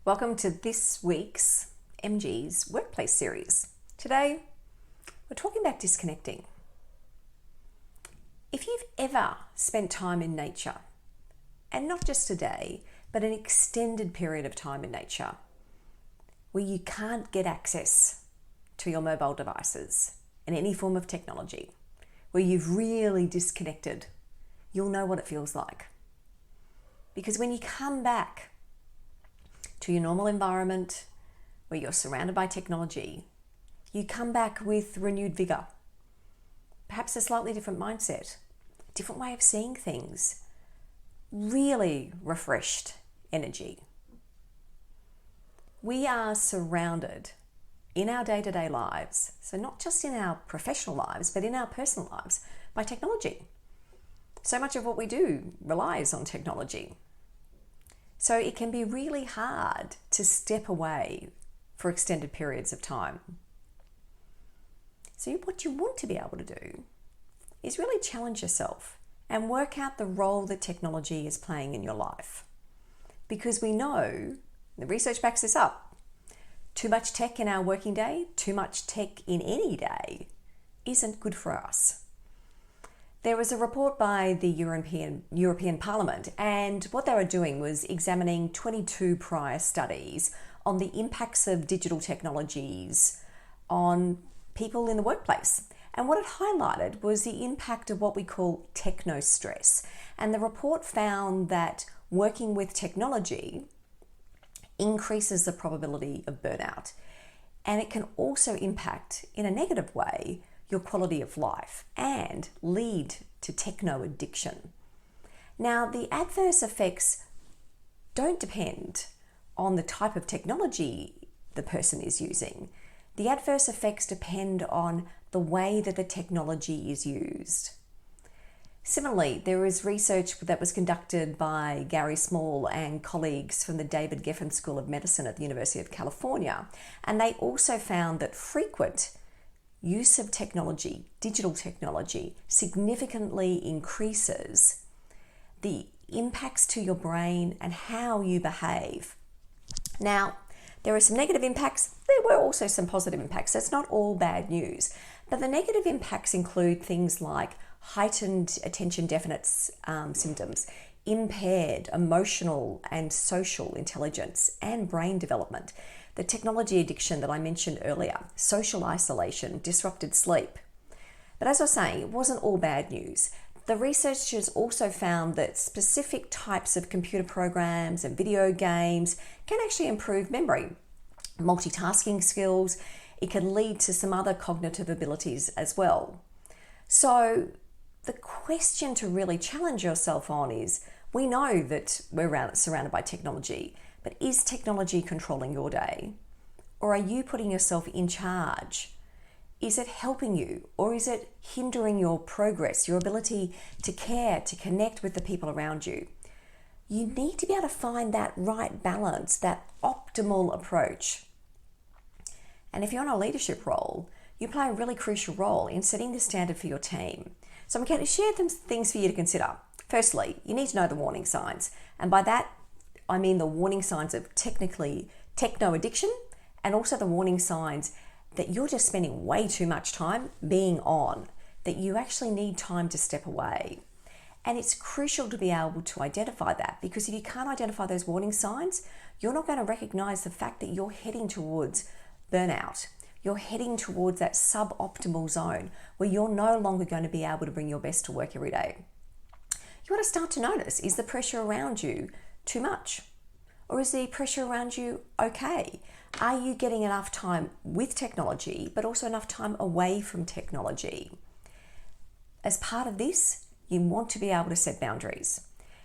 Welcome to this week's MG's Workplace series. Today, we're talking about disconnecting. If you've ever spent time in nature, and not just a day, but an extended period of time in nature, where you can't get access to your mobile devices and any form of technology, where you've really disconnected, you'll know what it feels like. Because when you come back to your normal environment, where you're surrounded by technology, you come back with renewed vigor, perhaps a slightly different mindset, different way of seeing things, really refreshed energy. We are surrounded in our day-to-day lives, so not just in our professional lives, but in our personal lives, by technology. So much of what we do relies on technology. So it can be really hard to step away for extended periods of time. So what you want to be able to do is really challenge yourself and work out the role that technology is playing in your life. Because we know, the research backs this up, too much tech in our working day, too much tech in any day, isn't good for us. There was a report by the European Parliament, and what they were doing was examining 22 prior studies on the impacts of digital technologies on people in the workplace. And what it highlighted was the impact of what we call techno-stress. And the report found that working with technology increases the probability of burnout. And it can also impact, in a negative way, your quality of life and lead to techno addiction. Now, the adverse effects don't depend on the type of technology the person is using. The adverse effects depend on the way that the technology is used. Similarly, there is research that was conducted by Gary Small and colleagues from the David Geffen School of Medicine at the University of California, and they also found that frequent use of technology, digital technology, significantly increases the impacts to your brain and how you behave. Now, there are some negative impacts. There were also some positive impacts. So it's not all bad news. But the negative impacts include things like heightened attention deficit symptoms, impaired emotional and social intelligence, and brain development. The technology addiction that I mentioned earlier, social isolation, disrupted sleep. But as I was saying, it wasn't all bad news. The researchers also found that specific types of computer programs and video games can actually improve memory, multitasking skills. It can lead to some other cognitive abilities as well. So the question to really challenge yourself on is, we know that we're surrounded by technology, but is technology controlling your day? Or are you putting yourself in charge? Is it helping you, or is it hindering your progress, your ability to care, to connect with the people around you? You need to be able to find that right balance, that optimal approach. And if you're in a leadership role, you play a really crucial role in setting the standard for your team. So I'm going to share some things for you to consider. Firstly, you need to know the warning signs. And by that, I mean the warning signs of techno addiction, and also the warning signs that you're just spending way too much time being on, that you actually need time to step away. And it's crucial to be able to identify that, because if you can't identify those warning signs, you're not going to recognize the fact that you're heading towards burnout. You're heading towards that suboptimal zone where you're no longer going to be able to bring your best to work every day. You want to start to notice, is the pressure around you too much? Or is the pressure around you okay? Are you getting enough time with technology, but also enough time away from technology? As part of this, you want to be able to set boundaries.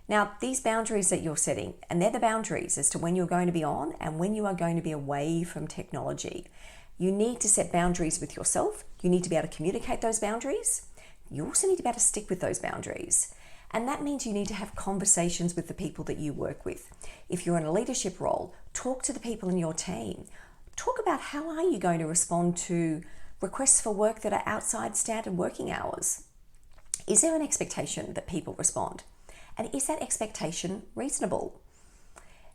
Now, these boundaries that you're setting, and they're the boundaries as to when you're going to be on and when you are going to be away from technology. You need to set boundaries with yourself. You need to be able to communicate those boundaries. You also need to be able to stick with those boundaries. And that means you need to have conversations with the people that you work with. If you're in a leadership role, talk to the people in your team. Talk about how are you going to respond to requests for work that are outside standard working hours. Is there an expectation that people respond? And is that expectation reasonable?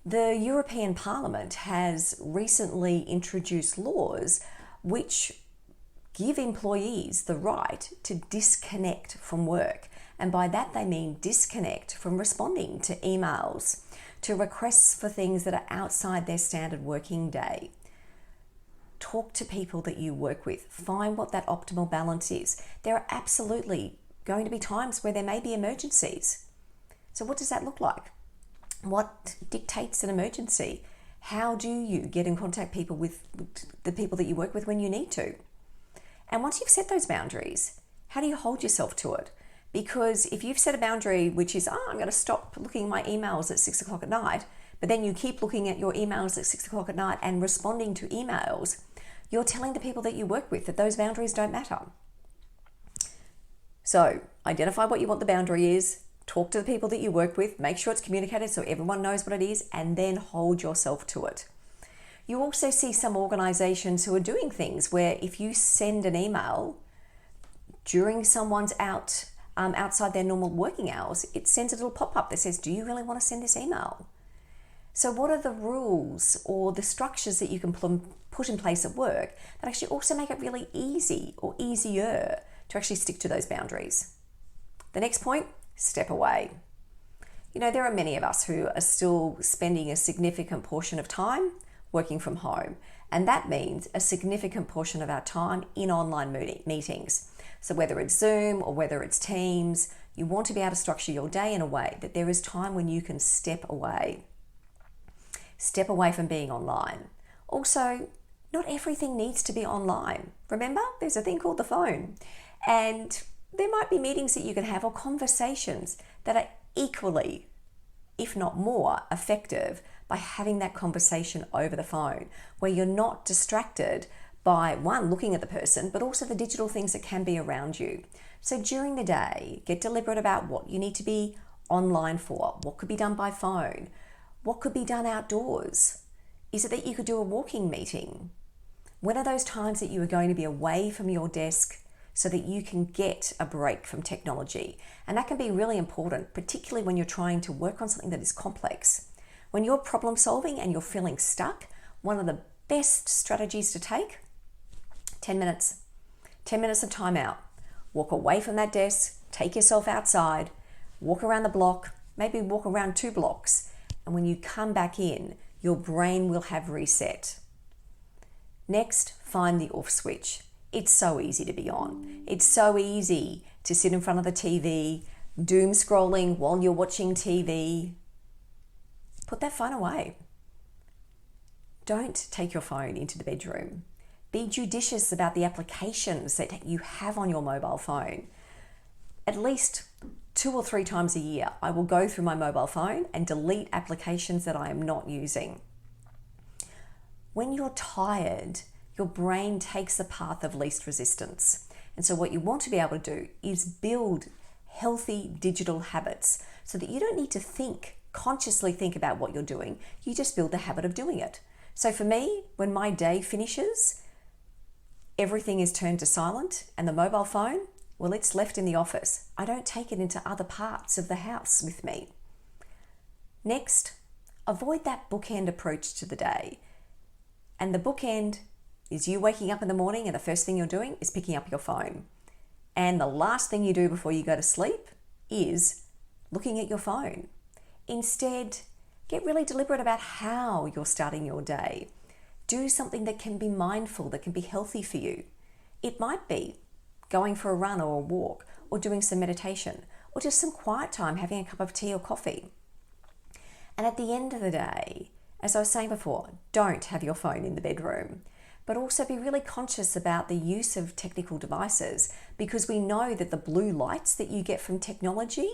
The European Parliament has recently introduced laws which give employees the right to disconnect from work. And by that they mean disconnect from responding to emails, to requests for things that are outside their standard working day. Talk to people that you work with. Find what that optimal balance is. There are absolutely going to be times where there may be emergencies. So what does that look like? What dictates an emergency? How do you get in contact with the people that you work with when you need to? And once you've set those boundaries, how do you hold yourself to it? Because if you've set a boundary which is, I'm going to stop looking at my emails at 6 o'clock at night, but then you keep looking at your emails at 6 o'clock at night and responding to emails, you're telling the people that you work with that those boundaries don't matter. So identify what you want the boundary is, talk to the people that you work with, make sure it's communicated so everyone knows what it is, and then hold yourself to it. You also see some organizations who are doing things where if you send an email during someone's outside their normal working hours, it sends a little pop-up that says, do you really want to send this email? So what are the rules or the structures that you can put in place at work that actually also make it really easy or easier to actually stick to those boundaries? The next point, step away. There are many of us who are still spending a significant portion of time working from home, and that means a significant portion of our time in online meetings. So whether it's Zoom or whether it's Teams, you want to be able to structure your day in a way that there is time when you can step away. Step away from being online. Also, not everything needs to be online. Remember, there's a thing called the phone. And there might be meetings that you can have or conversations that are equally, if not more, effective by having that conversation over the phone, where you're not distracted by, one, looking at the person, but also the digital things that can be around you. So during the day, get deliberate about what you need to be online for, what could be done by phone, what could be done outdoors. Is it that you could do a walking meeting? When are those times that you are going to be away from your desk so that you can get a break from technology? And that can be really important, particularly when you're trying to work on something that is complex. When you're problem solving and you're feeling stuck, one of the best strategies to take, 10 minutes. 10 minutes of time out. Walk away from that desk, take yourself outside, walk around the block, maybe walk around 2 blocks. And when you come back in, your brain will have reset. Next, find the off switch. It's so easy to be on. It's so easy to sit in front of the TV, doom scrolling while you're watching TV. Put that phone away. Don't take your phone into the bedroom. Be judicious about the applications that you have on your mobile phone. At least 2 or 3 times a year, I will go through my mobile phone and delete applications that I am not using. When you're tired, your brain takes the path of least resistance. And so what you want to be able to do is build healthy digital habits so that you don't need to consciously think about what you're doing. You just build the habit of doing it. So for me, when my day finishes, everything is turned to silent, and the mobile phone, well, it's left in the office. I don't take it into other parts of the house with me. Next, avoid that bookend approach to the day. And the bookend is you waking up in the morning and the first thing you're doing is picking up your phone. And the last thing you do before you go to sleep is looking at your phone. Instead, get really deliberate about how you're starting your day. Do something that can be mindful, that can be healthy for you. It might be going for a run or a walk, or doing some meditation, or just some quiet time, having a cup of tea or coffee. And at the end of the day, as I was saying before, don't have your phone in the bedroom, but also be really conscious about the use of technical devices, because we know that the blue lights that you get from technology,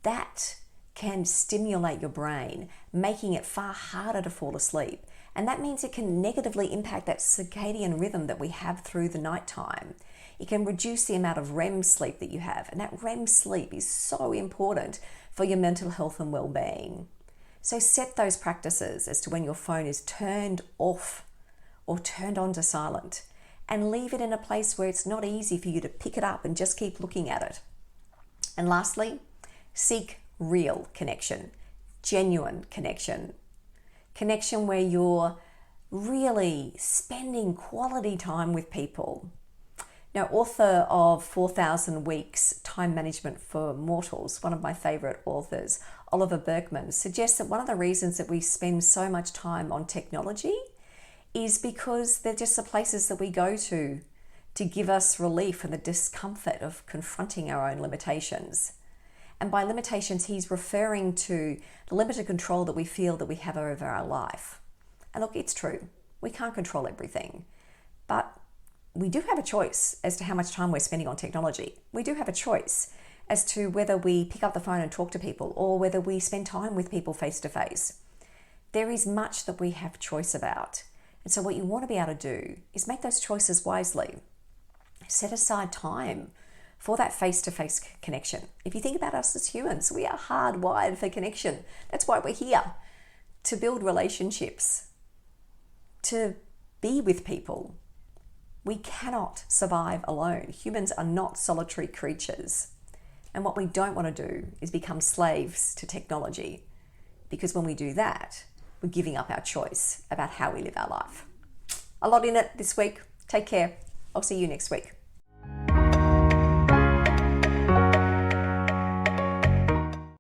that can stimulate your brain, making it far harder to fall asleep. And that means it can negatively impact that circadian rhythm that we have through the nighttime. It can reduce the amount of REM sleep that you have. And that REM sleep is so important for your mental health and well-being. So set those practices as to when your phone is turned off or turned on to silent, and leave it in a place where it's not easy for you to pick it up and just keep looking at it. And lastly, seek real connection, genuine connection. connection where you're really spending quality time with people. Now, author of 4,000 Weeks Time Management for Mortals, one of my favorite authors, Oliver Burkeman, suggests that one of the reasons that we spend so much time on technology is because they're just the places that we go to give us relief from the discomfort of confronting our own limitations. And by limitations, he's referring to the limited control that we feel that we have over our life. And look, it's true. We can't control everything. But we do have a choice as to how much time we're spending on technology. We do have a choice as to whether we pick up the phone and talk to people or whether we spend time with people face to face. There is much that we have choice about. And so what you want to be able to do is make those choices wisely. Set aside time for that face-to-face connection. If you think about us as humans, we are hardwired for connection. That's why we're here, to build relationships, to be with people. We cannot survive alone. Humans are not solitary creatures. And what we don't want to do is become slaves to technology, because when we do that, we're giving up our choice about how we live our life. A lot in it this week. Take care. I'll see you next week.